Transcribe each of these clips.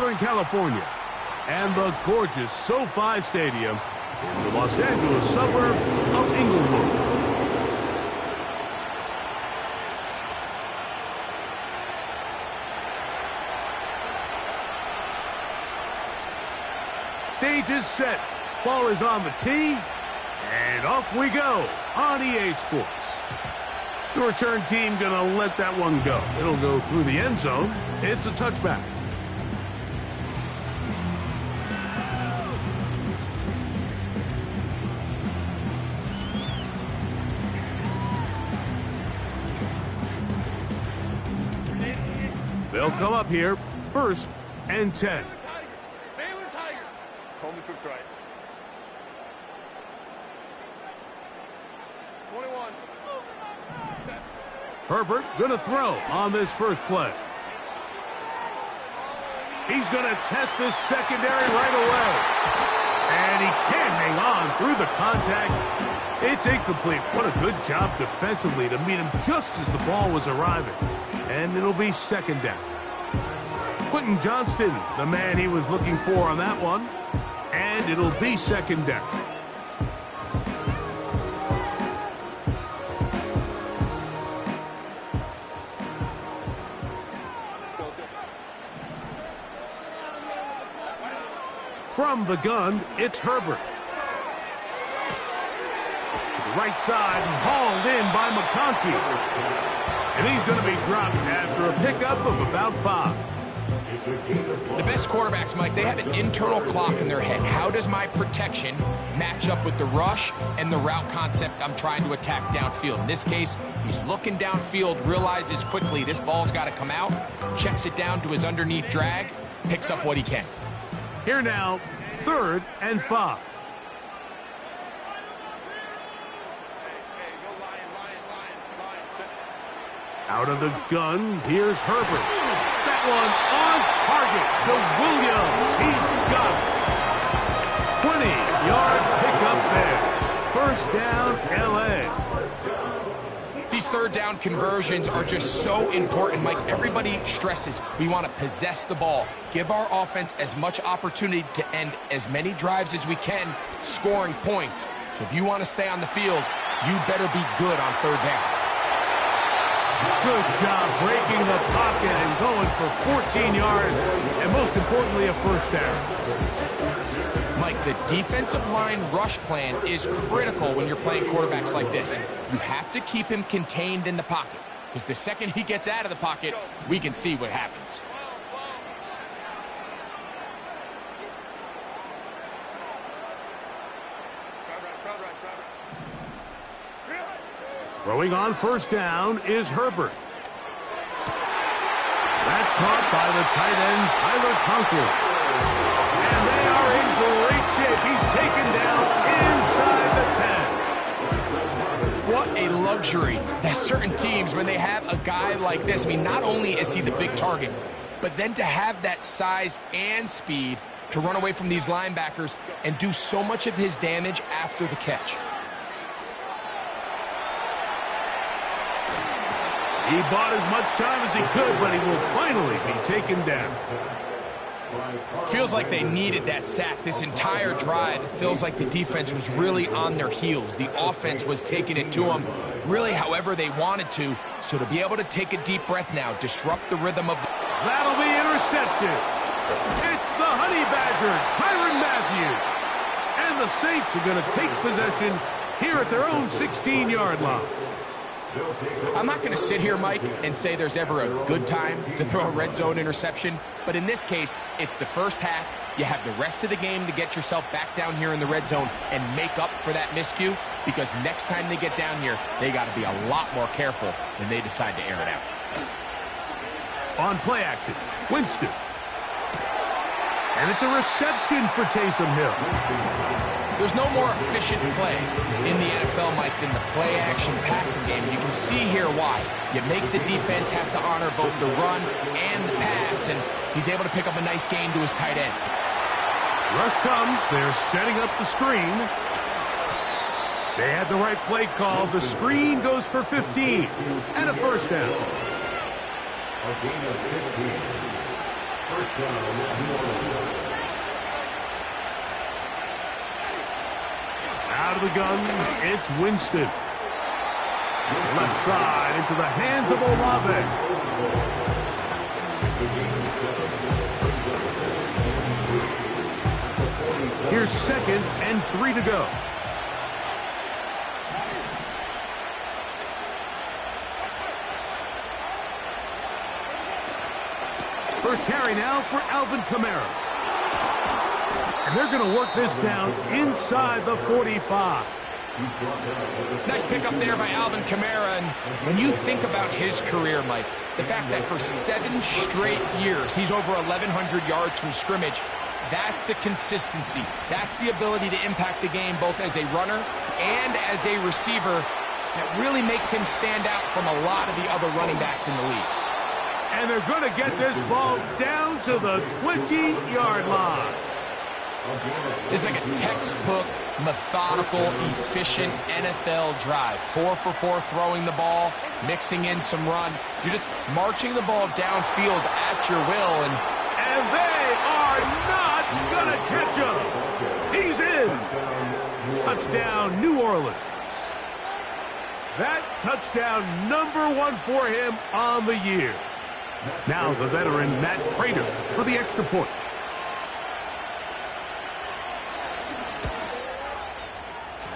Southern California, and the gorgeous SoFi Stadium in the Los Angeles suburb of Inglewood. Stage is set. Ball is on the tee. And off we go on EA Sports. The return team going to let that one go. It'll go through the end zone. It's a touchback. They'll come up here, 1st and 10. Coleman trips right. 21. Herbert going to throw on this first play. He's going to test this secondary right away. And he can't hang on through the contact. It's incomplete. What a good job defensively to meet him just as the ball was arriving. And it'll be 2nd down. Quentin Johnston, the man he was looking for on that one. And it'll be 2nd down. From the gun, it's Herbert. To the right side, hauled in by McConkey. And he's going to be dropped after a pickup of about 5. The best quarterbacks, Mike, they have an internal clock in their head. How does my protection match up with the rush and the route concept I'm trying to attack downfield? In this case, he's looking downfield, realizes quickly this ball's got to come out, checks it down to his underneath drag, picks up what he can. Here now, 3rd and 5. Out of the gun, here's Herbert. That one on target to Williams. He's got it. 20-yard pickup there. 1st down, L.A. These 3rd down conversions are just so important, Mike. Everybody stresses we want to possess the ball, give our offense as much opportunity to end as many drives as we can, scoring points. So if you want to stay on the field, you better be good on 3rd down. Good job breaking the pocket and going for 14 yards, and most importantly, a 1st down. Mike, the defensive line rush plan is critical when you're playing quarterbacks like this. You have to keep him contained in the pocket, because the second he gets out of the pocket, we can see what happens. Throwing on 1st down is Herbert. That's caught by the tight end, Tyler Conklin. And they are in great shape. He's taken down inside the 10. What a luxury that certain teams, when they have a guy like this, I mean, not only is he the big target, but then to have that size and speed to run away from these linebackers and do so much of his damage after the catch. He bought as much time as he could, but he will finally be taken down. Feels like they needed that sack this entire drive. It feels like the defense was really on their heels. The offense was taking it to them really however they wanted to. So to be able to take a deep breath now, disrupt the rhythm of... That'll be intercepted. It's the Honey Badger, Tyrann Mathieu. And the Saints are going to take possession here at their own 16-yard line. I'm not going to sit here, Mike, and say there's ever a good time to throw a red zone interception, but in this case, it's the 1st half. You have the rest of the game to get yourself back down here in the red zone and make up for that miscue, because next time they get down here, they got to be a lot more careful when they decide to air it out. On play action, Winston. And it's a reception for Taysom Hill. There's no more efficient play in the NFL, Mike, than the play-action passing game. You can see here why. You make the defense have to honor both the run and the pass, and he's able to pick up a nice gain to his tight end. Rush comes. They're setting up the screen. They had the right play call. The screen goes for 15 and a 1st down. Out of the gun, it's Winston. Left side into the hands of Olave. Here's 2nd and 3 to go. First carry now for Alvin Kamara. And they're going to work this down inside the 45. Nice pickup there by Alvin Kamara. And when you think about his career, Mike, the fact that for 7 straight years he's over 1,100 yards from scrimmage, that's the consistency. That's the ability to impact the game both as a runner and as a receiver that really makes him stand out from a lot of the other running backs in the league. And they're going to get this ball down to the 20-yard line. It's like a textbook, methodical, efficient NFL drive. 4 for 4 throwing the ball, mixing in some run. You're just marching the ball downfield at your will. And they are not going to catch him. He's in. Touchdown, New Orleans. That touchdown #1 for him on the year. Now the veteran Matt Prater for the extra point.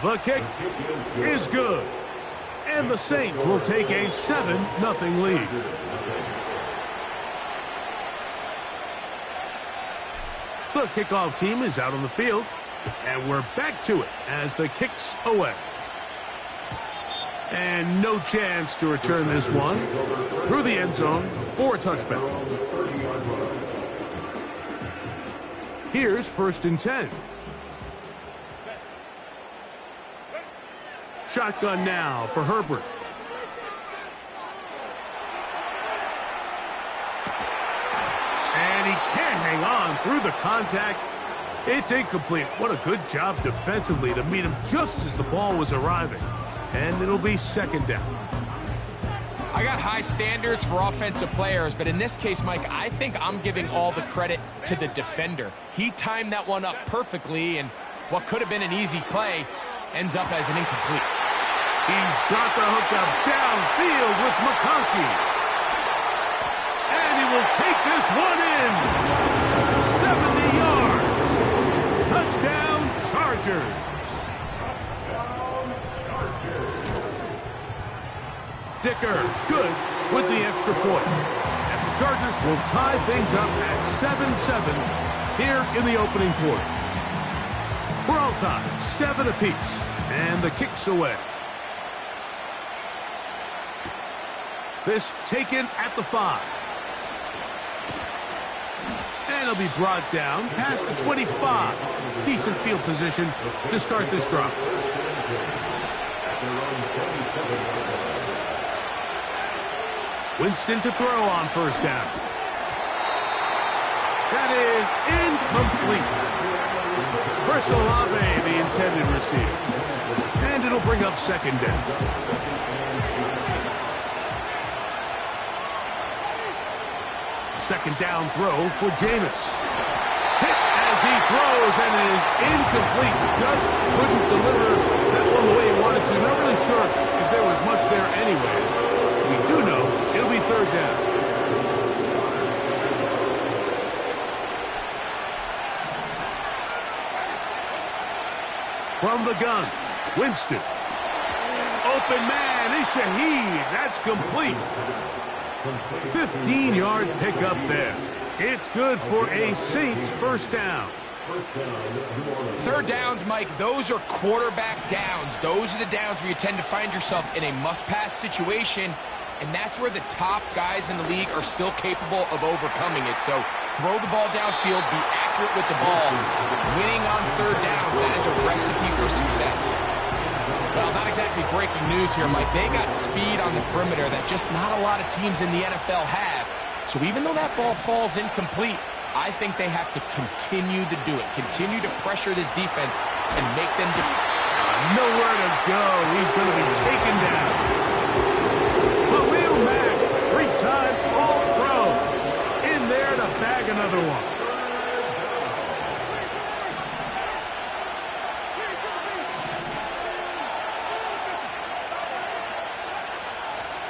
The kick is good. And the Saints will take a 7-0 lead. The kickoff team is out on the field. And we're back to it as the kick's away. And no chance to return this one through the end zone for a touchback. Here's 1st and 10. Shotgun now for Herbert. And he can't hang on through the contact. It's incomplete. What a good job defensively to meet him just as the ball was arriving. And it'll be 2nd down. I got high standards for offensive players, but in this case, Mike, I think I'm giving all the credit to the defender. He timed that one up perfectly, and what could have been an easy play ends up as an incomplete. He's got the hookup downfield with McConkey. And he will take this one in. 70 yards. Touchdown, Chargers. Dicker, good with the extra point. And the Chargers will tie things up at 7-7 here in the opening quarter. We're all tied, 7 apiece, and the kick's away. This taken at the 5. And it'll be brought down past the 25. Decent field position to start this drive. Winston to throw on 1st down. That is incomplete. Chris Olave, the intended receiver. And it'll bring up 2nd down. Second down throw for Jameis. Hit as he throws, and it is incomplete. Just couldn't deliver that one the way he wanted to. Not really sure if there was much there anyways. We do know it'll be 3rd down. From the gun, Winston. Open man is Shaheed. That's complete. 15-yard pickup there. It's good for a Saints 1st down. 3rd downs, Mike, those are quarterback downs. Those are the downs where you tend to find yourself in a must-pass situation, and that's where the top guys in the league are still capable of overcoming it. So throw the ball downfield, be accurate with the ball. Winning on 3rd downs, that is a recipe for success. Well, not exactly breaking news here, Mike. They got speed on the perimeter that just not a lot of teams in the NFL have. So even though that ball falls incomplete, I think they have to continue to do it. Continue to pressure this defense and make them nowhere to go. He's going to be taken down. Khalil Mack, 3-time All-Pro. In there to bag another one.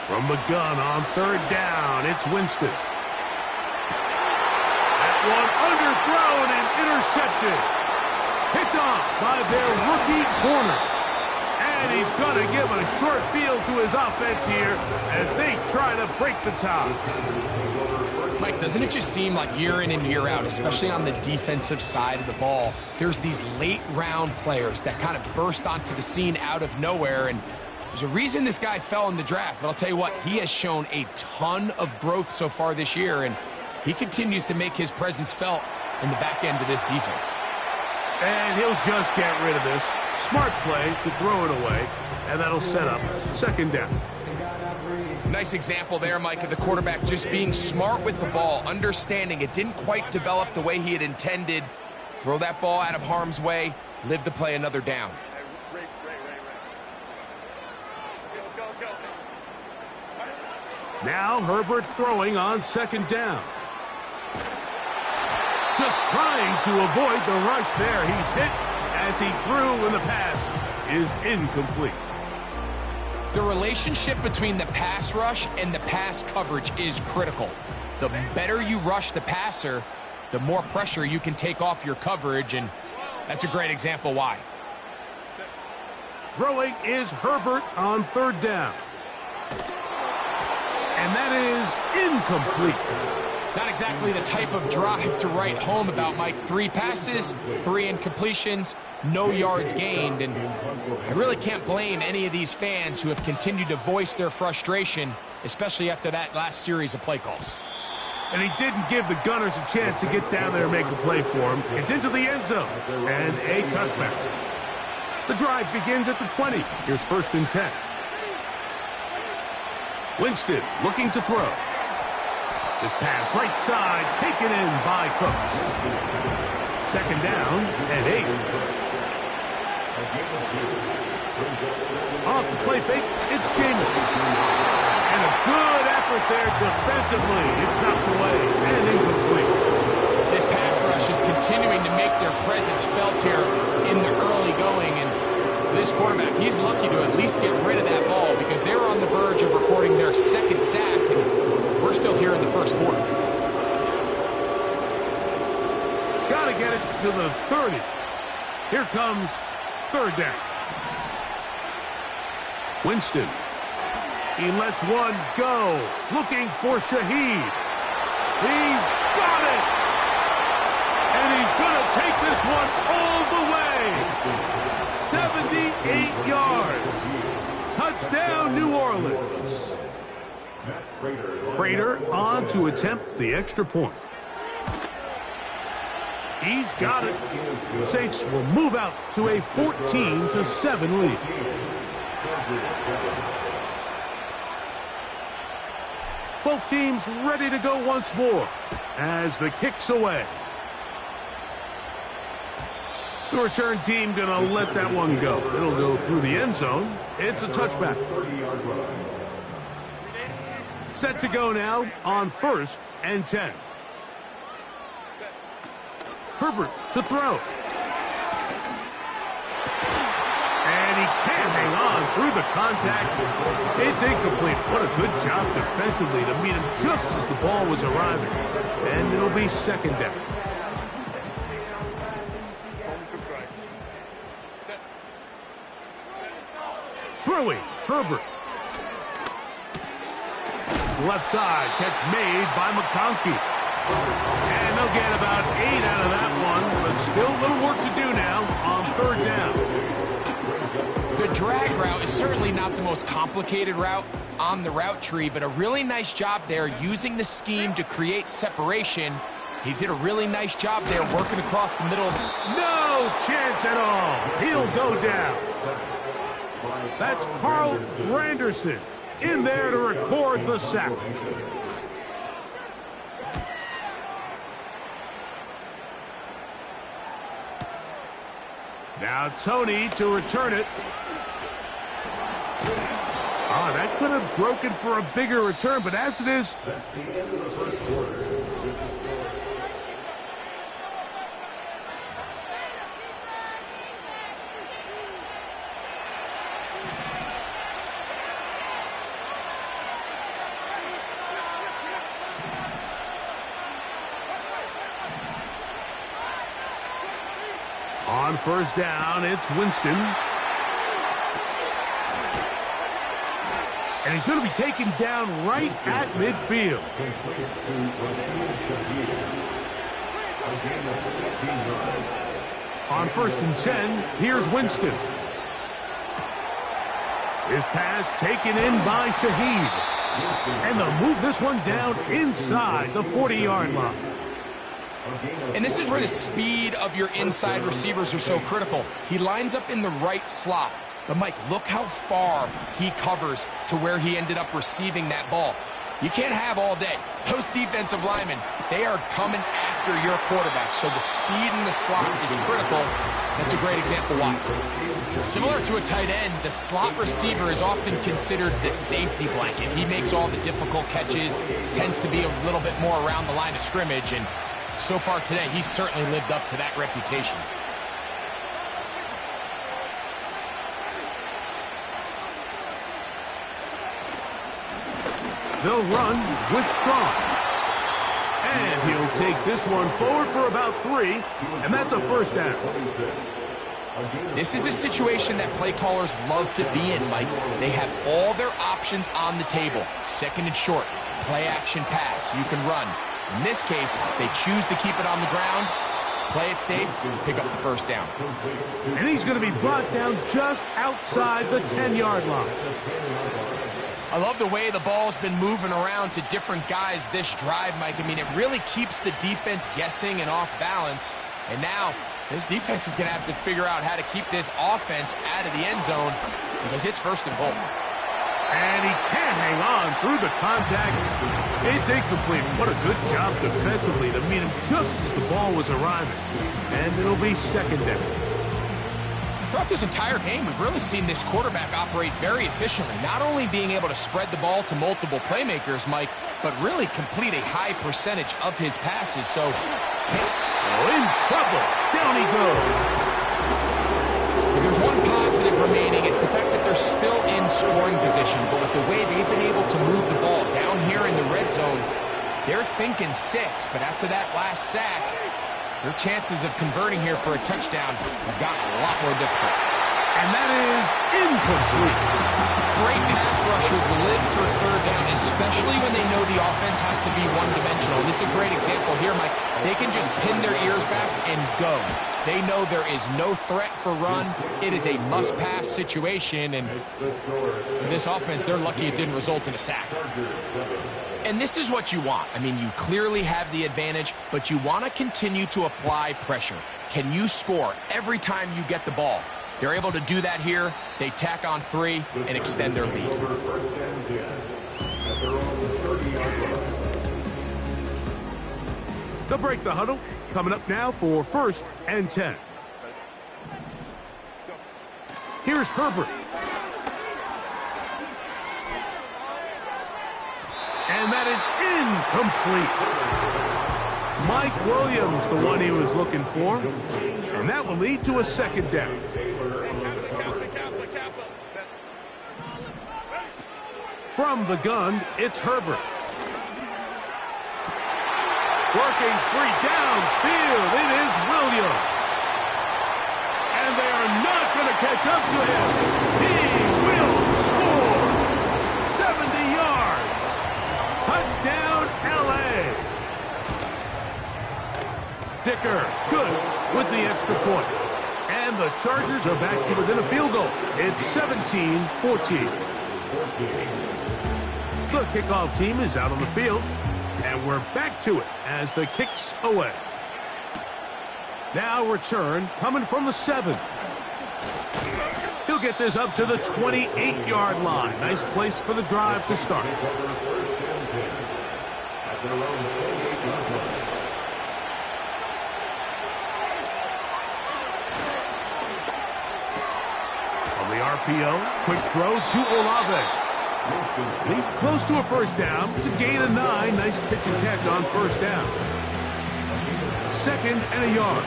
From the gun on third down, it's Winston. That one underthrown and intercepted. Picked off by their rookie corner. And he's going to give a short field to his offense here as they try to break the tie. Mike, doesn't it just seem like year in and year out, especially on the defensive side of the ball, there's these late-round players that kind of burst onto the scene out of nowhere, and there's a reason this guy fell in the draft, but I'll tell you what, he has shown a ton of growth so far this year, and he continues to make his presence felt in the back end of this defense. And he'll just get rid of this. Smart play to throw it away, and that'll set up second down. Nice example there, Mike, of the quarterback just being smart with the ball, understanding it didn't quite develop the way he had intended. Throw that ball out of harm's way, live to play another down. Now Herbert throwing on second down. Just trying to avoid the rush there. He's hit as he threw, and the pass is incomplete. The relationship between the pass rush and the pass coverage is critical. The better you rush the passer, the more pressure you can take off your coverage, and that's a great example why. Throwing is Herbert on third down. And that is incomplete. Not exactly the type of drive to write home about, Mike. 3 passes, 3 incompletions, no yards gained. And I really can't blame any of these fans who have continued to voice their frustration, especially after that last series of play calls. And he didn't give the Gunners a chance to get down there and make a play for him. It's into the end zone and a touchback. The drive begins at the 20. Here's first and 10. Winston looking to throw. This pass right side taken in by Cooks. Second down and 8. Off the play fake, it's Jameis. And a good effort there defensively. It's knocked away and incomplete. This pass rush is continuing to make their presence felt here in the early going, and for this quarterback, he's lucky to at least get rid of that ball because they're on the verge of recording their second sack, and we're still here in the first quarter. Got to get it to the 30. Here comes third down. Winston. He lets one go. Looking for Shaheed. He's got it. And he's going to take this one all the way. 78 yards. Touchdown, New Orleans. Prater on to attempt the extra point. He's got it. Saints will move out to a 14-7 lead. Both teams ready to go once more as the kick's away. The return team going to let that one go. It'll go through the end zone. It's a touchback. Set to go now on first and 10. Herbert to throw. And he can't hang on through the contact. It's incomplete. What a good job defensively to meet him just as the ball was arriving. And it'll be second down. Throwing, Herbert. Left side, catch made by McConkey. And they'll get about 8 out of that one, but still a little work to do now on third down. The drag route is certainly not the most complicated route on the route tree, but a really nice job there using the scheme to create separation. He did a really nice job there working across the middle. No chance at all. He'll go down. That's Carl Granderson in there to record the sack. Now Tony to return it. Oh, that could have broken for a bigger return, but as it is, On first down, it's Winston. And he's going to be taken down right at midfield. On first and 10, here's Winston. His pass taken in by Shaheed. And they'll move this one down inside the 40-yard line. And this is where the speed of your inside receivers are so critical. He lines up in the right slot. But, Mike, look how far he covers to where he ended up receiving that ball. You can't have all day. Those defensive linemen, they are coming after your quarterback. So the speed in the slot is critical. That's a great example why. Similar to a tight end, the slot receiver is often considered the safety blanket. He makes all the difficult catches, tends to be a little bit more around the line of scrimmage, and so far today, he's certainly lived up to that reputation. They'll run with Strong. And he'll take this one forward for about 3, and that's a first down. This is a situation that play callers love to be in, Mike. They have all their options on the table. Second and short, play action pass. You can run. In this case, they choose to keep it on the ground, play it safe, pick up the first down. And he's going to be brought down just outside the 10-yard line. I love the way the ball's been moving around to different guys this drive, Mike. I mean, it really keeps the defense guessing and off balance. And now, this defense is going to have to figure out how to keep this offense out of the end zone because it's first and goal. And he can't hang on through the contact. It's incomplete. What a good job defensively to meet him just as the ball was arriving. And it'll be second down. Throughout this entire game, we've really seen this quarterback operate very efficiently, not only being able to spread the ball to multiple playmakers, Mike, but really complete a high percentage of his passes. So, in trouble. Down he goes. If there's one positive remaining, it's the fact that they're still in scoring position. But with the way they've been able to move the ball down here in the red zone, they're thinking 6. But after that last sack, their chances of converting here for a touchdown have gotten a lot more difficult. And that is incomplete. Great pass rushers live for third down, especially when they know the offense has to be one-dimensional. This is a great example here, Mike. They can just pin their ears back and go. They know there is no threat for run. It is a must-pass situation, and for this offense, they're lucky it didn't result in a sack. And this is what you want. I mean, you clearly have the advantage, but you want to continue to apply pressure. Can you score every time you get the ball? They're able to do that here. They tack on 3 and extend their lead. They'll break the huddle. Coming up now for first and 10. Here's Herbert. And that is incomplete. Mike Williams, the one he was looking for. And that will lead to a second down. From the gun, it's Herbert. Working free downfield, it is Williams. And they are not going to catch up to him. He will score. 70 yards. Touchdown, L.A. Dicker, good with the extra point. And the Chargers are back to within a field goal. It's 17-14. The kickoff team is out on the field. And we're back to it as the kick's away. Now return coming from the 7. He'll get this up to the 28-yard line. Nice place for the drive to start. On the RPO, quick throw to Olave. He's close to a first down to gain a 9. Nice pitch and catch on first down. Second and a yard.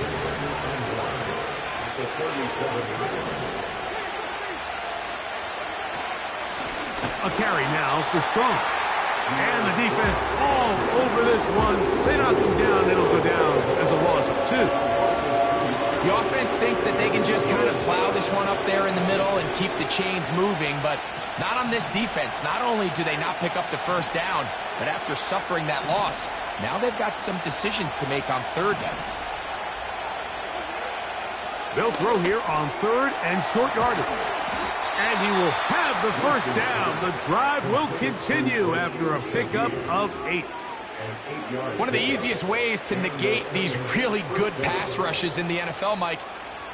A carry now for Strong. And the defense all over this one. They knock him down. It'll go down as a loss of 2. The offense thinks that they can just kind of plow this one up there in the middle and keep the chains moving, but not on this defense. Not only do they not pick up the first down, but after suffering that loss, now they've got some decisions to make on third down. They'll throw here on third and short yardage. And he will have the first down. The drive will continue after a pickup of 8. One of the easiest ways to negate these really good pass rushes in the NFL, Mike,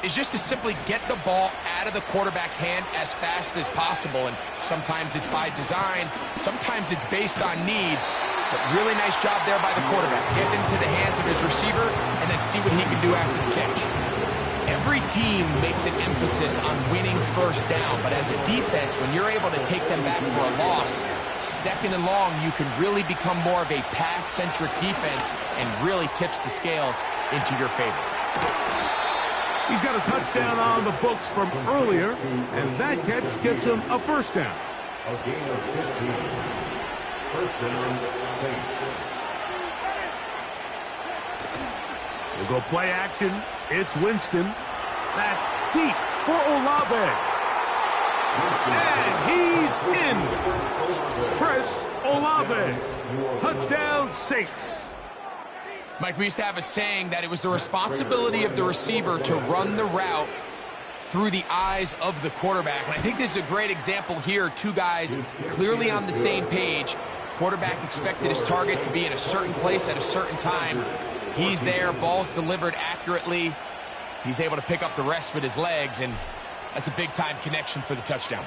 is just to simply get the ball out of the quarterback's hand as fast as possible. And sometimes it's by design, sometimes it's based on need. But really nice job there by the quarterback. Get into the hands of his receiver and then see what he can do after the catch. Every team makes an emphasis on winning first down, but as a defense, when you're able to take them back for a loss, second and long, you can really become more of a pass-centric defense and really tips the scales into your favor. He's got a touchdown on the books from earlier, and that catch gets him a first down. A gain of 15. First down, Saints. We'll go play action. It's Winston. That's deep for Olave. And he's in. Chris Olave. Touchdown, Saints. Mike, we used to have a saying that it was the responsibility of the receiver to run the route through the eyes of the quarterback. And I think this is a great example here. Two guys clearly on the same page. Quarterback expected his target to be in a certain place at a certain time. He's there, ball's delivered accurately. He's able to pick up the rest with his legs, and that's a big-time connection for the touchdown.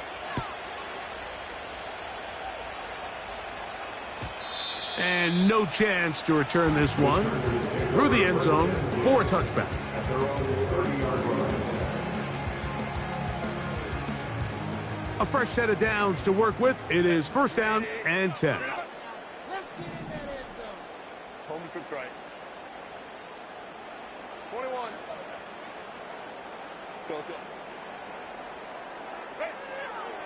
And no chance to return this one through the end zone for a touchback. A fresh set of downs to work with. It is first down and 10. Let's get in that end zone. Home trip's right. 21. Go.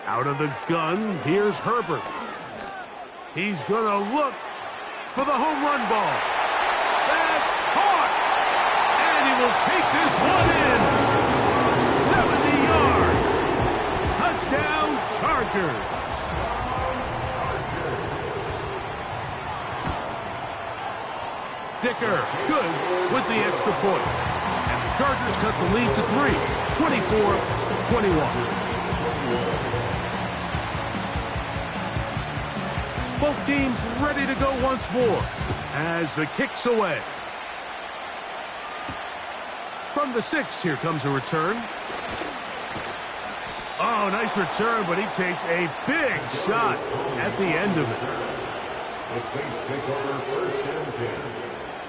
Out of the gun, here's Herbert. He's going to look for the home run ball. That's caught! And he will take this one in. 70 yards. Touchdown, Chargers. Dicker, good with the extra point. And the Chargers cut the lead to 3, 24-21. Both teams ready to go once more as the kick's away. From the 6, here comes a return. Oh, nice return, but he takes a big shot at the end of it. The Saints take over first and 10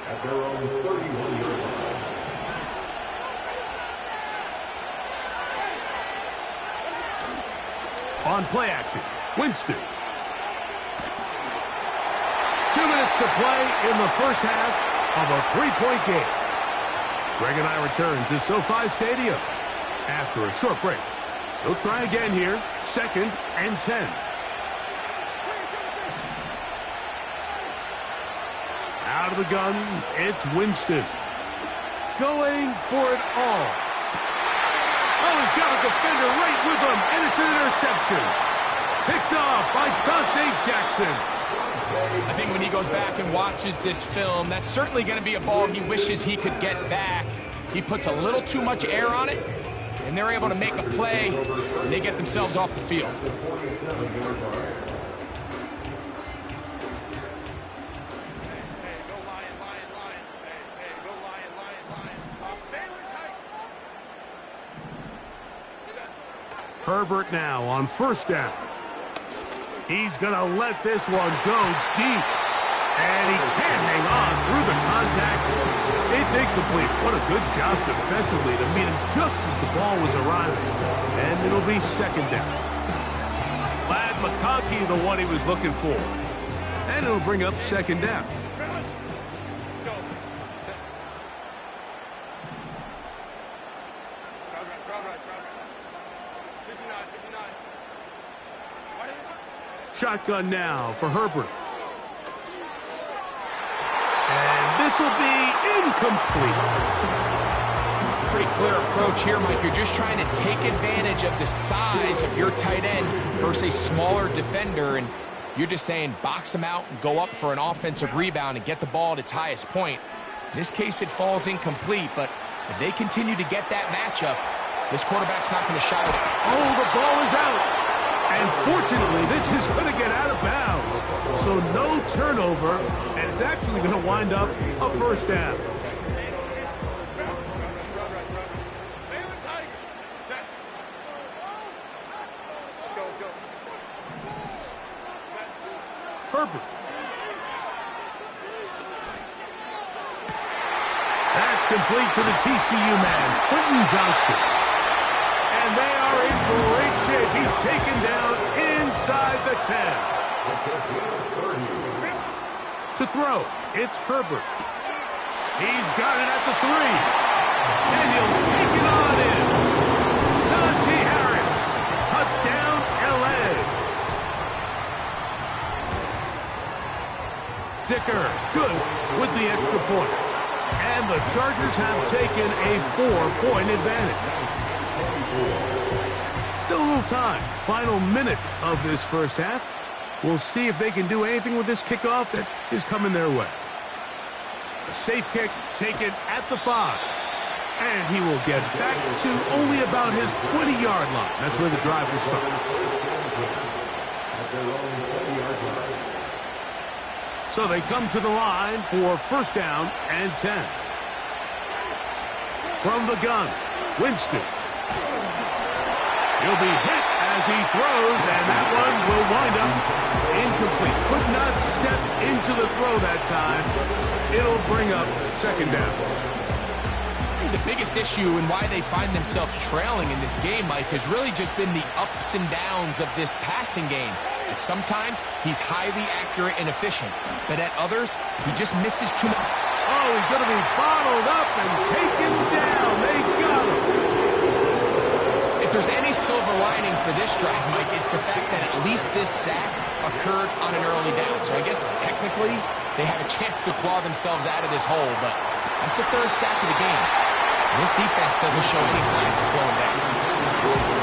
at their own 31-yard line. On play action, Winston. 2 minutes to play in the first half of a 3-point game. Greg and I return to SoFi Stadium after a short break. They'll try again here, second and 10. Out of the gun, it's Winston. Going for it all. Oh, he's got a defender right with him, and it's an interception. Picked off by Dante Jackson. I think when he goes back and watches this film, that's certainly going to be a ball he wishes he could get back. He puts a little too much air on it, and they're able to make a play, and they get themselves off the field. Herbert now on first down. He's going to let this one go deep. And he can't hang on through the contact. It's incomplete. What a good job defensively to meet him just as the ball was arriving. And it'll be second down. Lad McConkey, the one he was looking for. And it'll bring up second down. Shotgun now for Herbert. And this will be incomplete. pretty clear approach here, Mike. You're just trying to take advantage of the size of your tight end versus a smaller defender, and you're just saying box him out and go up for an offensive rebound and get the ball at its highest point. In this case, it falls incomplete, but if they continue to get that matchup, this quarterback's not going to shy away. Oh, the ball is out. And fortunately, this is going to get out of bounds. So no turnover, and it's actually going to wind up a first down. Herbert. That's complete to the TCU man, Quentin Johnston. And they are in great shape. He's taken down inside the 10. To throw, it's Herbert. He's got it at the 3. And he'll take it on in. Najee Harris. Touchdown, L.A. Dicker, good with the extra point. And the Chargers have taken a 4-point advantage. Still a little time. Final minute of this first half. We'll see if they can do anything with this kickoff that is coming their way. A safe kick taken at the 5. And he will get back to only about his 20-yard line. That's where the drive will start. So they come to the line for first down and 10. From the gun, Winston. He'll be hit as he throws, and that one will wind up incomplete. Could not step into the throw that time. It'll bring up second down. The biggest issue and why they find themselves trailing in this game, Mike, has really just been the ups and downs of this passing game. And sometimes he's highly accurate and efficient, but at others, he just misses too much. Oh, he's going to be bottled up and taken down. They got him. If there's any silver lining for this drive, Mike, it's the fact that at least this sack occurred on an early down. So I guess technically they have a chance to claw themselves out of this hole, but that's the third sack of the game. This defense doesn't show any signs of slowing down.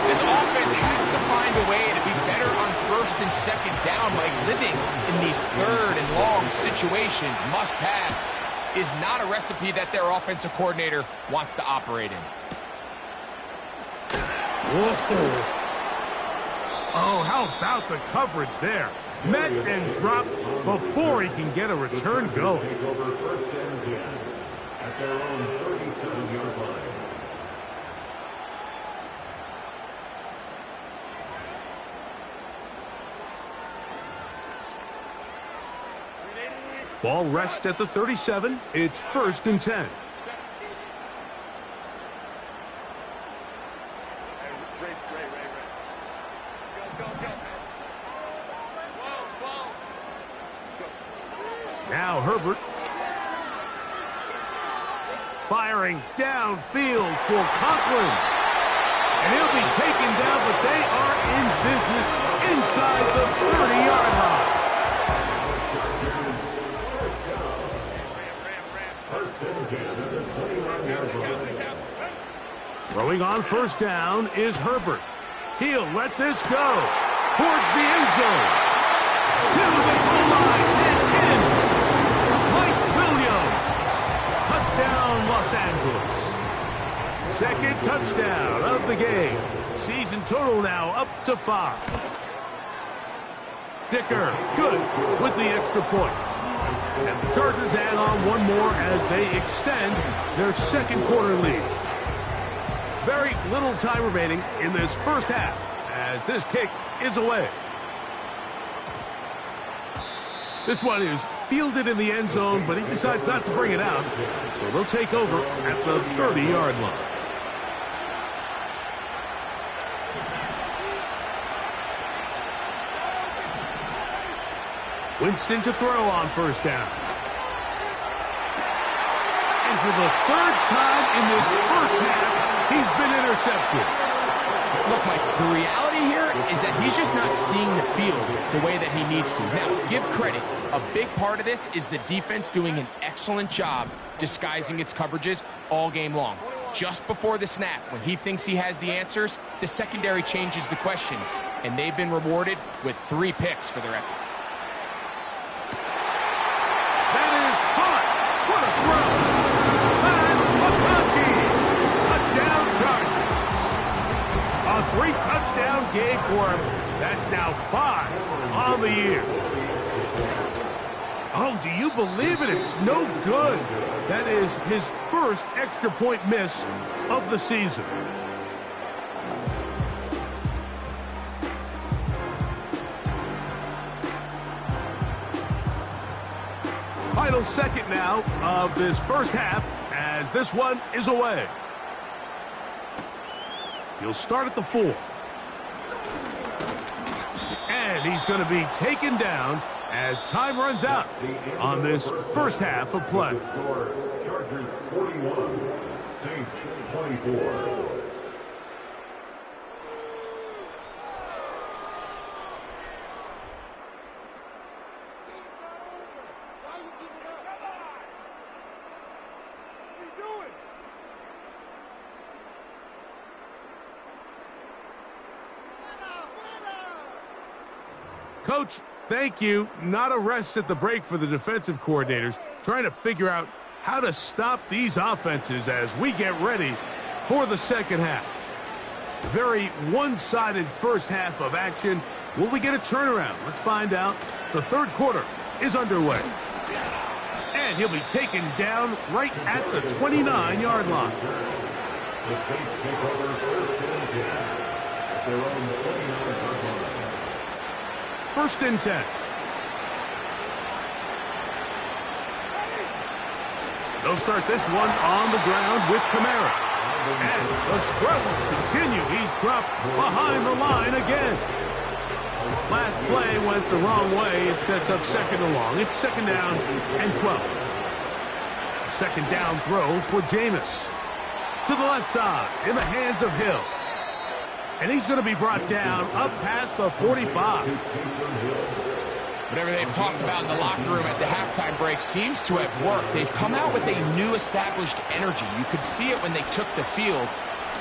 This offense has to find a way to be better on first and second down. Like living in these third and long situations, must pass, is not a recipe that their offensive coordinator wants to operate in. Whoa. Oh, how about the coverage there? Met and dropped before he can get a return going. At their own 37-yard line. Ball rests at the 37. It's first and 10. Now Herbert. Firing downfield for Conklin. And he'll be taken down, but they are in business inside the 30-yard line. Throwing on first down is Herbert. He'll let this go towards the end zone. To the goal line and in. Mike Williams. Touchdown, Los Angeles. Second touchdown of the game. Season total now up to 5. Dicker, good with the extra point. And the Chargers add on one more as they extend their second quarter lead. Very little time remaining in this first half as this kick is away. This one is fielded in the end zone, but he decides not to bring it out. So they'll take over at the 30-yard line. Winston to throw on first down. And for the third time in this first half, he's been intercepted. Look, Mike, the reality here is that he's just not seeing the field the way that he needs to. Now, give credit. A big part of this is the defense doing an excellent job disguising its coverages all game long. Just before the snap, when he thinks he has the answers, the secondary changes the questions, and they've been rewarded with 3 picks for their effort. That is caught. What a throw. And McConkey. Touchdown Chargers. A 3-touchdown game for him. That's now 5 on the year. Oh, do you believe it? It's no good. That is his first extra point miss of the season. Final second now of this first half as this one is away. He'll start at the 4. And he's going to be taken down as time runs out on this first half of play. Chargers 41, Saints 24. Coach, thank you. Not a rest at the break for the defensive coordinators, trying to figure out how to stop these offenses as we get ready for the second half. Very one-sided first half of action. Will we get a turnaround? Let's find out. The third quarter is underway. And he'll be taken down right at the 29-yard line. The Saints take over first and 10 at their own 29-yard line. First and 10. They'll start this one on the ground with Kamara. And the struggles continue. He's dropped behind the line again. Last play went the wrong way. It sets up second and long. It's second down and 12. Second down throw for Jameis. To the left side in the hands of Hill. And he's going to be brought down up past the 45. Whatever they've talked about in the locker room at the halftime break seems to have worked. They've come out with a new established energy. You could see it when they took the field.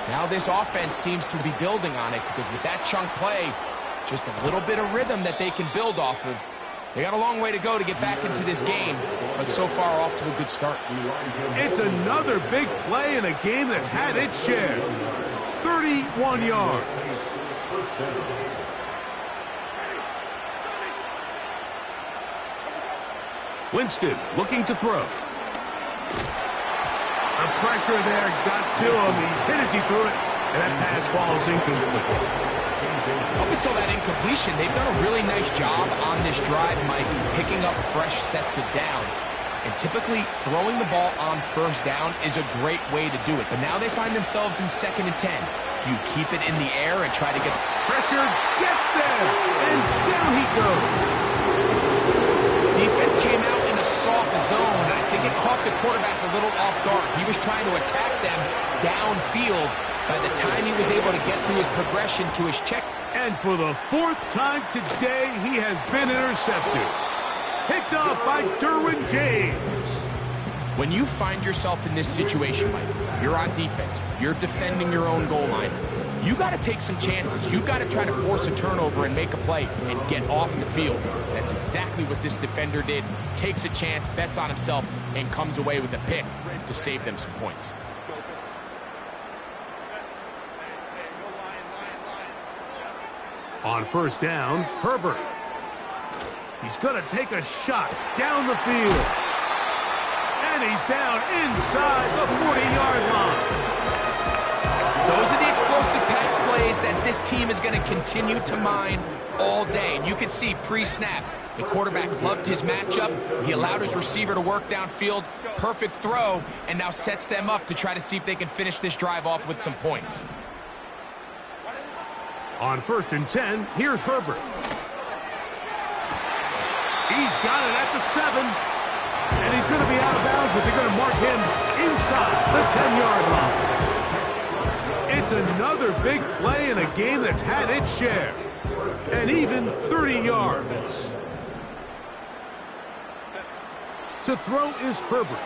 Now this offense seems to be building on it because with that chunk play, just a little bit of rhythm that they can build off of. They got a long way to go to get back into this game, but so far off to a good start. It's another big play in a game that's had its share. 31 yards. Winston looking to throw. The pressure there got to him. He's hit as he threw it, and that pass falls incomplete. Up until that incompletion, they've done a really nice job on this drive, Mike, picking up fresh sets of downs. And typically, throwing the ball on first down is a great way to do it. But now they find themselves in second and 10. Do you keep it in the air and try to get... Pressure gets there, and down he goes. Defense came out in a soft zone. I think it caught the quarterback a little off guard. He was trying to attack them downfield. By the time he was able to get through his progression to his check. And for the 4th time today, he has been intercepted. Picked off by Derwin James. When you find yourself in this situation, Mike, you're on defense, you're defending your own goal line, you got to take some chances. You've got to try to force a turnover and make a play and get off the field. That's exactly what this defender did. Takes a chance, bets on himself, and comes away with a pick to save them some points. On first down, Herbert. He's going to take a shot down the field. And he's down inside the 40-yard line. Those are the explosive pass plays that this team is going to continue to mine all day. And you can see pre-snap, the quarterback loved his matchup. He allowed his receiver to work downfield. Perfect throw, and now sets them up to try to see if they can finish this drive off with some points. On first and 10, here's Herbert. He's got it at the 7. And he's going to be out of bounds, but they're going to mark him inside the 10-yard line. It's another big play in a game that's had its share. And even 30 yards. To throw is Herbert.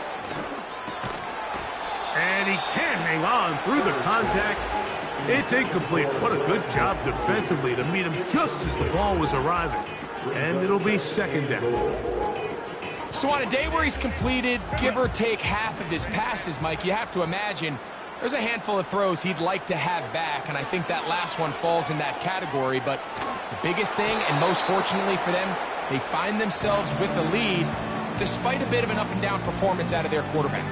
And he can't hang on through the contact. It's incomplete. What a good job defensively to meet him just as the ball was arriving. And it'll be second down. So on a day where he's completed, give or take half of his passes, Mike, you have to imagine there's a handful of throws he'd like to have back, and I think that last one falls in that category. But the biggest thing, and most fortunately for them, they find themselves with a lead despite a bit of an up-and-down performance out of their quarterback.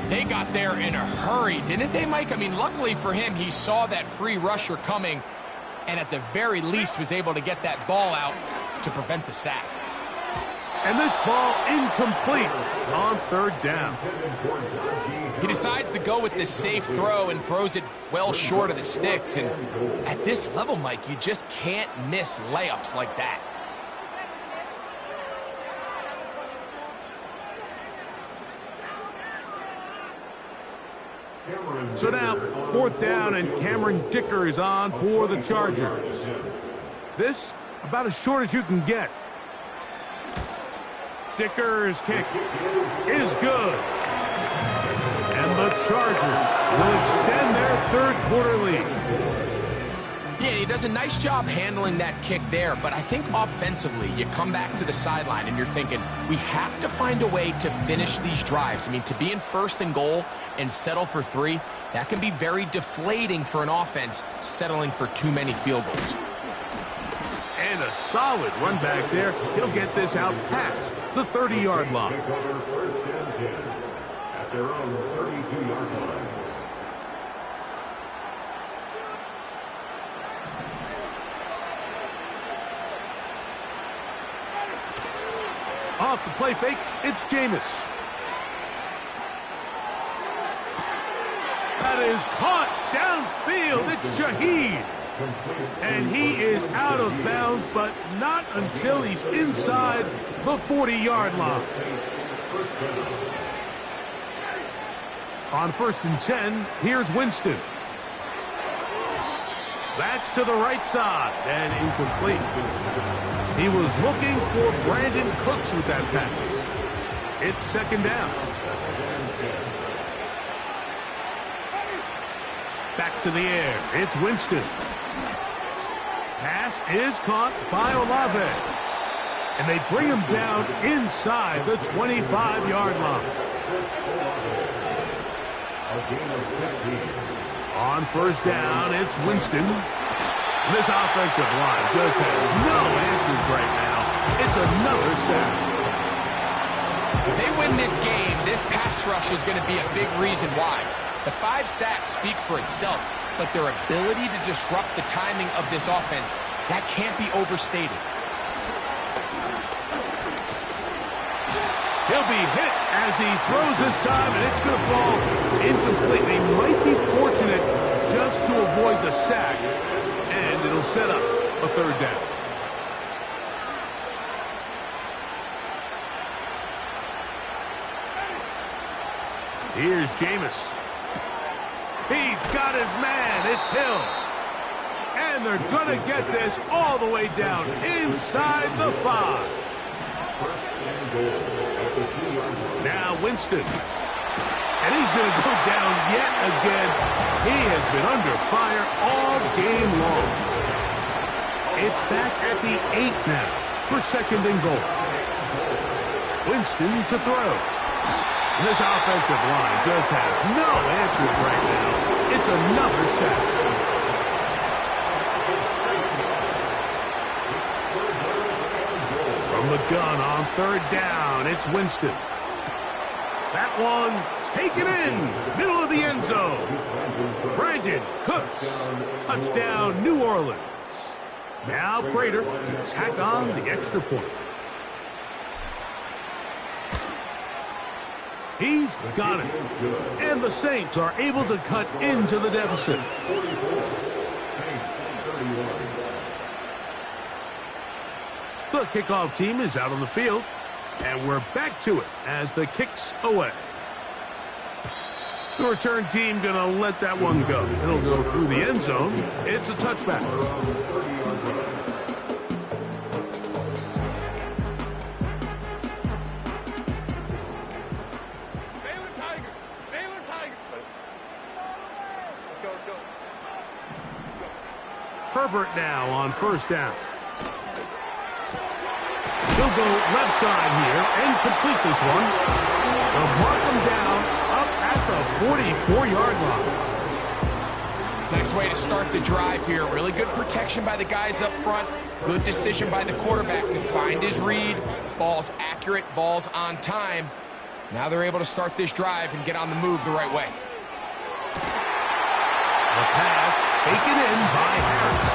They got there in a hurry, didn't they, Mike? I mean, luckily for him, he saw that free rusher coming and at the very least was able to get that ball out to prevent the sack. And this ball incomplete on third down. He decides to go with this safe throw and throws it well short of the sticks. And at this level, Mike, you just can't miss layups like that. So now, fourth down, and Cameron Dicker is on for the Chargers. This, about as short as you can get. Dicker's kick is good. And the Chargers will extend their third quarter lead. Yeah, he does a nice job handling that kick there, but I think offensively, you come back to the sideline and you're thinking, we have to find a way to finish these drives. I mean, to be in first and goal and settle for 3, that can be very deflating for an offense settling for too many field goals. And a solid run back there. He'll get this out past the 30-yard line. First and 10 at their own 32-yard line. Off the play fake, it's Jameis. That is caught downfield. It's Shaheed. And he is out of bounds, but not until he's inside the 40-yard line. On first and 10, here's Winston. That's to the right side and incomplete. He was looking for Brandon Cooks with that pass. It's second down. Back to the air. It's Winston. Pass is caught by Olave. And they bring him down inside the 25-yard line. On first down, it's Winston. This offensive line just has no answers right now. It's another sack. If they win this game, this pass rush is going to be a big reason why. The 5 sacks speak for itself, but their ability to disrupt the timing of this offense, that can't be overstated. He'll be hit as he throws this time, and it's going to fall incomplete. They might be fortunate just to avoid the sack, and it'll set up a third down. Here's Jameis. He's got his man. It's Hill. And they're going to get this all the way down inside the 5. Now Winston. And he's going to go down yet again. He has been under fire all game long. It's back at the 8 now for second and goal. Winston to throw. And this offensive line just has no answers right now. It's another sack. From the gun on third down, it's Winston. That one taken in, middle of the end zone. Brandon Cooks, touchdown New Orleans. Now Prater to tack on the extra point. He's got it. And the Saints are able to cut into the deficit. The kickoff team is out on the field. And we're back to it as the kick's away. The return team going to let that one go. It'll go through the end zone. It's a touchback. Herbert now on first down. He'll go left side here and complete this one. They'll mark him down up at the 44-yard line. Nice way to start the drive here. Really good protection by the guys up front. Good decision by the quarterback to find his read. Ball's accurate, ball's on time. Now they're able to start this drive and get on the move the right way. The pass taken in by Harris.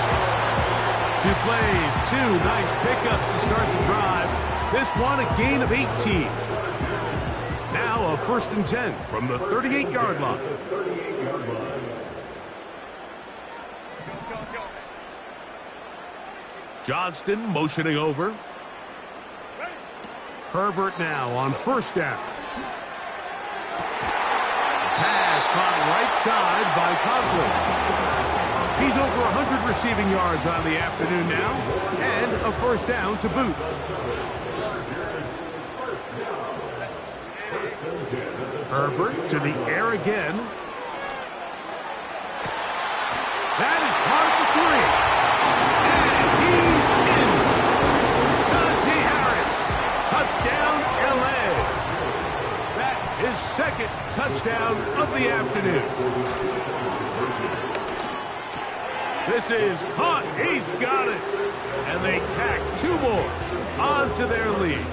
2 plays, 2 nice pickups to start the drive. This one a gain of 18. Now a 1st and 10 from the 38-yard line. Johnston motioning over. Herbert now on first down. Pass caught right side by Conklin. He's over 100 receiving yards on the afternoon now, and a 1st down to boot. Herbert to the air again. That is caught at the 3. And he's in. Najee Harris. Touchdown, L.A. That is 2nd touchdown of the afternoon. This is caught. He's got it. And they tack 2 more onto their lead.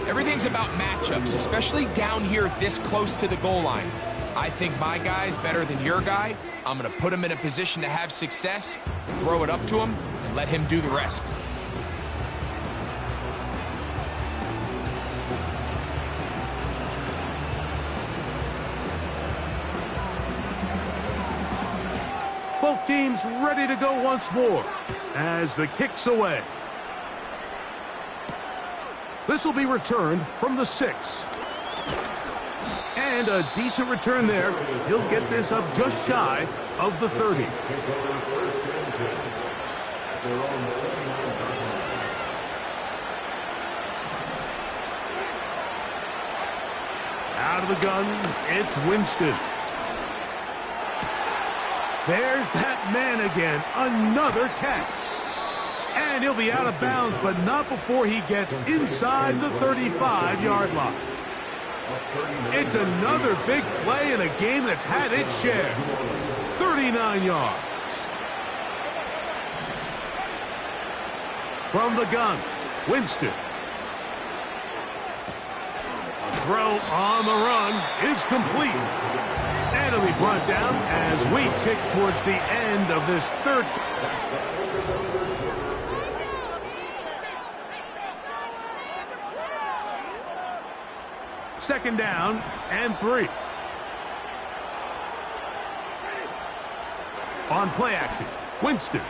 Everything's about matchups, especially down here this close to the goal line. I think my guy's better than your guy. I'm going to put him in a position to have success, throw it up to him, and let him do the rest. Both teams ready to go once more as the kick's away. This will be returned from the 6. And a decent return there. He'll get this up just shy of the 30. Out of the gun, it's Winston. There's that man again. Another catch. And he'll be out of bounds, but not before he gets inside the 35-yard line. It's another big play in a game that's had its share. 39 yards. From the gun, Winston. A throw on the run is complete. And it'll be brought down as we tick towards the end of this 3rd. 2nd down and 3. On play action, Winston.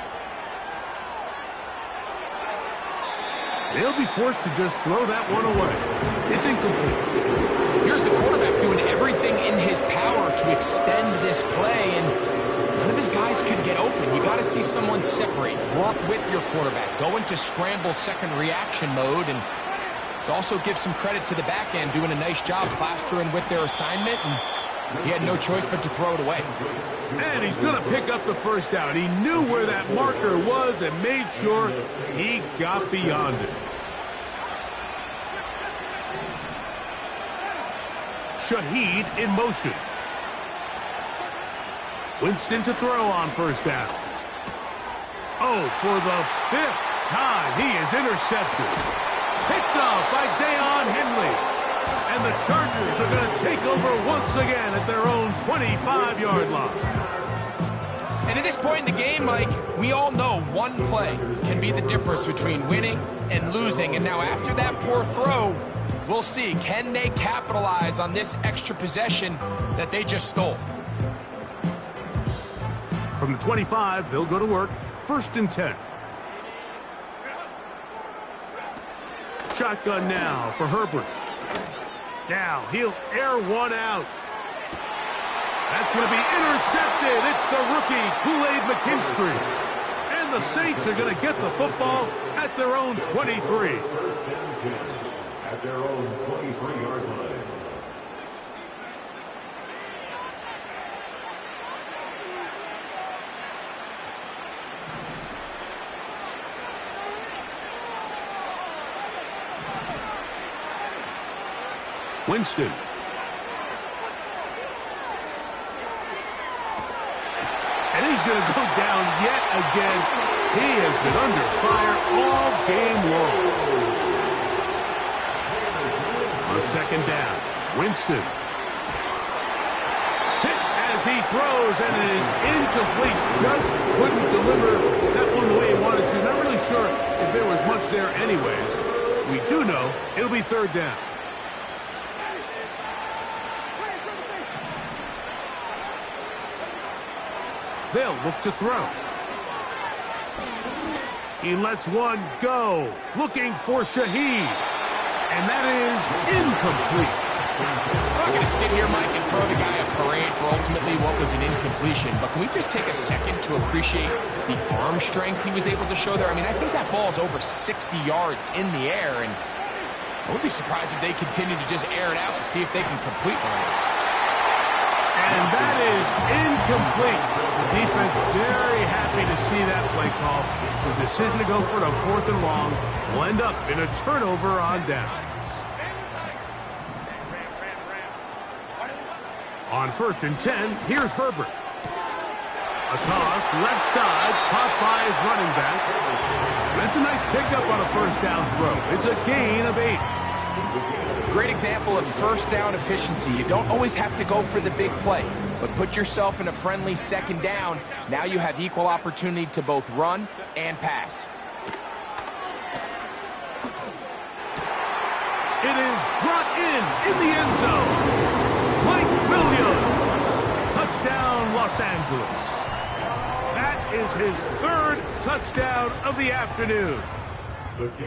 They'll be forced to just throw that one away. It's incomplete. Here's the quarterback doing everything in his power to extend this play, and none of his guys could get open. You got to see someone separate, work with your quarterback, go into scramble second reaction mode, and it also gives some credit to the back end doing a nice job plastering with their assignment, and he had no choice but to throw it away. And he's going to pick up the 1st down. He knew where that marker was and made sure he got beyond it. Shaheed in motion. Winston to throw on 1st down. Oh, for the 5th time, he is intercepted. Picked off by Deion Henley. And the Chargers are going to take over once again at their own 25-yard line. And at this point in the game, Mike, we all know one play can be the difference between winning and losing. And now after that poor throw, we'll see, can they capitalize on this extra possession that they just stole? From the 25, they'll go to work. 1st and 10. Shotgun now for Herbert. Now he'll air one out. That's going to be intercepted. It's the rookie, Kool-Aid McKinstry. And the Saints are going to get the football at their own 23. 1st and 10 at their own 23-yard line. Winston. And he's going to go down yet again. He has been under fire all game long. On second down, Winston. Hit as he throws, and it is incomplete. Just couldn't deliver that one the way he wanted to. Not really sure if there was much there anyways. We do know it'll be third down. They'll look to throw. He lets one go. Looking for Shaheed. And that is incomplete. I'm not going to sit here, Mike, and throw the guy a parade for ultimately what was an incompletion. But can we just take a second to appreciate the arm strength he was able to show there? I mean, I think that ball is over 60 yards in the air. And I would be surprised if they continue to just air it out and see if they can complete one of those. And that is incomplete. The defense very happy to see that play call. The decision to go for it on 4th and long will end up in a turnover on downs. On 1st and 10, here's Herbert. A toss, left side, caught by his running back. That's a nice pickup on a first down throw. It's a gain of 8. Great example of first down efficiency. You don't always have to go for the big play, but put yourself in a friendly second down. Now you have equal opportunity to both run and pass. It is brought in the end zone. Mike Williams. Touchdown, Los Angeles. That is his 3rd touchdown of the afternoon.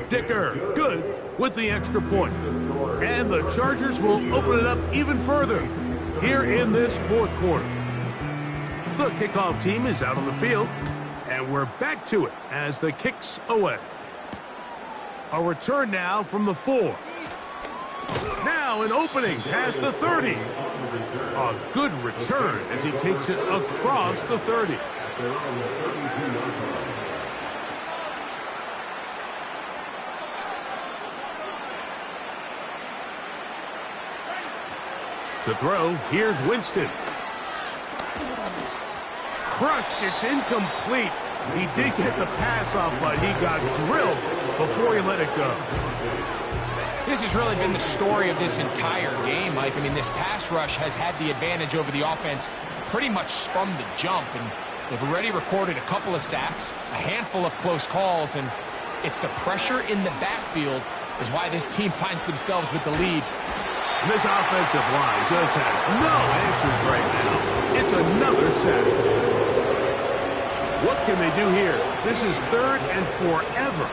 Dicker, good with the extra point. And the Chargers will open it up even further here in this 4th quarter. The kickoff team is out on the field, and we're back to it as the kick's away. A return now from the 4. Now an opening past the 30. A good return as he takes it across the 30. To throw, here's Winston. Crushed, it's incomplete. He did get the pass off, but he got drilled before he let it go. This has really been the story of this entire game, Mike. I mean, this pass rush has had the advantage over the offense pretty much from the jump, and they've already recorded a couple of sacks, a handful of close calls, and it's the pressure in the backfield is why this team finds themselves with the lead. This offensive line just has no answers right now. It's another sack. What can they do here? This is 3rd and forever.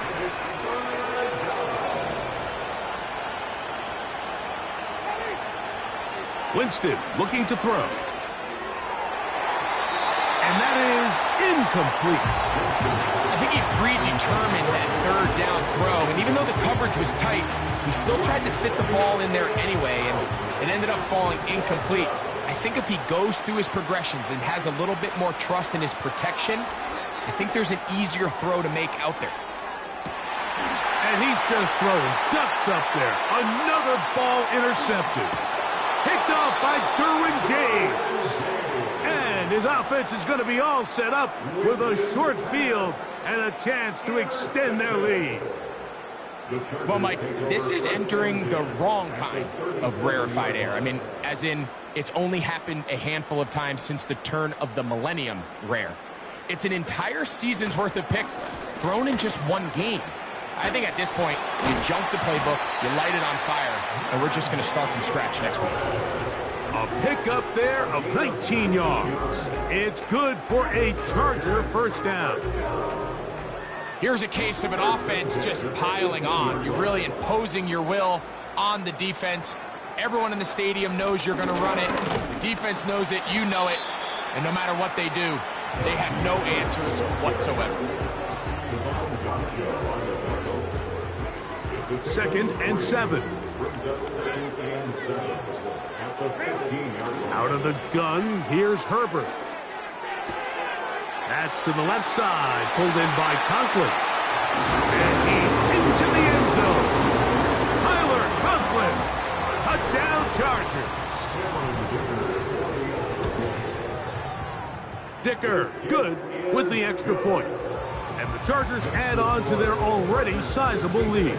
Winston looking to throw. And that is incomplete. I think he predetermined that 3rd down throw, and even though the coverage was tight, he still tried to fit the ball in there anyway, and it ended up falling incomplete. I think if he goes through his progressions and has a little bit more trust in his protection, I think there's an easier throw to make out there. And he's just throwing ducks up there. Another ball intercepted. Picked off by Derwin James. And his offense is going to be all set up with a short field and a chance to extend their lead. Well, Mike, this is entering the wrong kind of rarefied air. I mean, as in, it's only happened a handful of times since the turn of the millennium rare. It's an entire season's worth of picks thrown in just one game. I think at this point, you jump the playbook, you light it on fire, and we're just going to start from scratch next week. A pickup there of 19 yards. It's good for a Charger first down. Here's a case of an offense just piling on. You're really imposing your will on the defense. Everyone in the stadium knows you're going to run it. The defense knows it, you know it. And no matter what they do, they have no answers whatsoever. 2nd and 7. Out of the gun, here's Herbert. That's to the left side, pulled in by Conklin. And he's into the end zone. Tyler Conklin. Touchdown, Chargers. Dicker, good with the extra point. And the Chargers add on to their already sizable lead.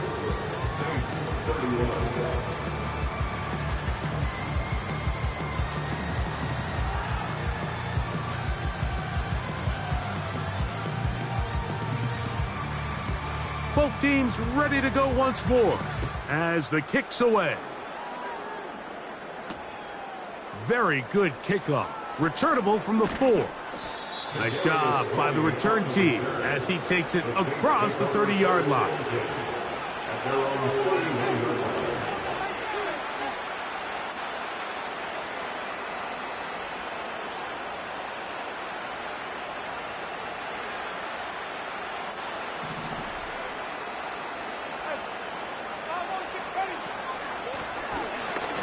Both teams ready to go once more as the kick's away. Very good kickoff. Returnable from the 4. Nice job by the return team as he takes it across the 30-yard line.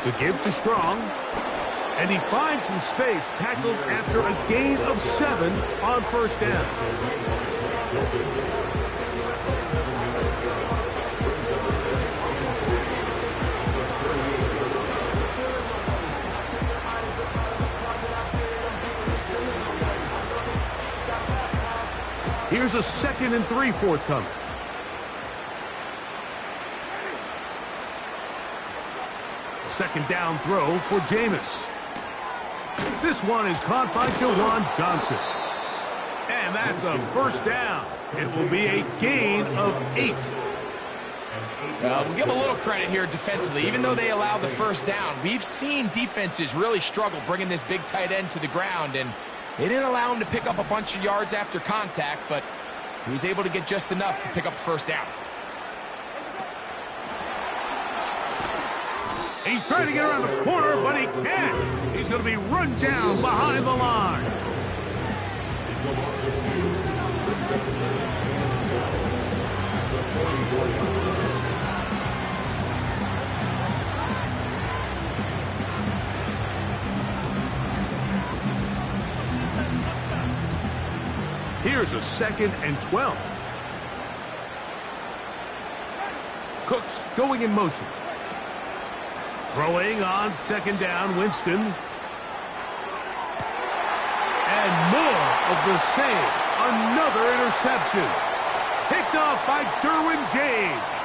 The give to Strong. And he finds some space, tackled after a gain of 7 on first down. Here's a 2nd and 3 forthcoming. Second down throw for Jameis. This one is caught by Jawan Johnson. And that's a first down. It will be a gain of 8. We'll give a little credit here defensively. Even though they allowed the first down, we've seen defenses really struggle bringing this big tight end to the ground, and they didn't allow him to pick up a bunch of yards after contact, but he was able to get just enough to pick up the first down. He's trying to get around the corner, but he can't. He's going to be run down behind the line. Here's a 2nd and 12. Cooks going in motion. Throwing on 2nd down, Winston. And more of the same. Another interception. Picked off by Derwin James.